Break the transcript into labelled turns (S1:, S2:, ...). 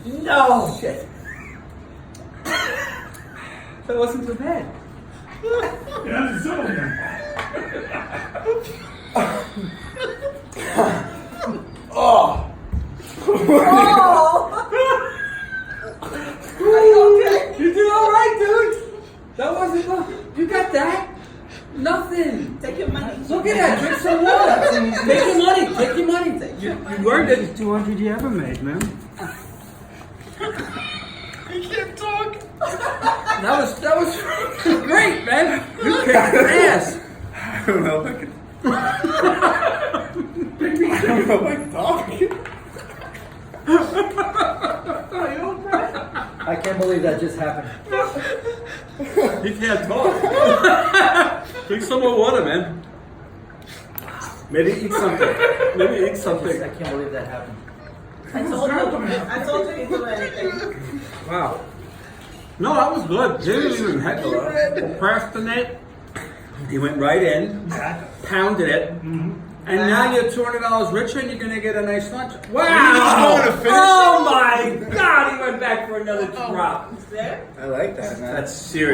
S1: No! Shit. That wasn't too bad.
S2: Yeah, it's so good.
S1: Oh!
S3: Oh! Are you okay?
S1: You did alright, dude! That wasn't fun. You got that? Nothing.
S3: Take your money.
S1: Look at that. Drink some water. Take your money. Take your money. You earned it.
S2: 200 you ever made, man.
S4: He can't talk.
S1: That was great, man. You kicked ass.
S4: I don't know if I can. I don't know if I can talk.
S1: I can't believe that just happened.
S4: He can't talk. Drink some more water, man. Maybe eat something. Maybe eat something.
S1: I can't believe that happened.
S3: I told you he'd do anything.
S4: Wow. No, that was good. He didn't even heckle her. Procrastinate. He went right in, pounded it, and now you're $200 richer and you're going to get a nice lunch. Wow!
S5: just wanna finish
S1: Oh my God! He went back for another drop.
S3: There?
S5: I like that, man.
S4: That's serious.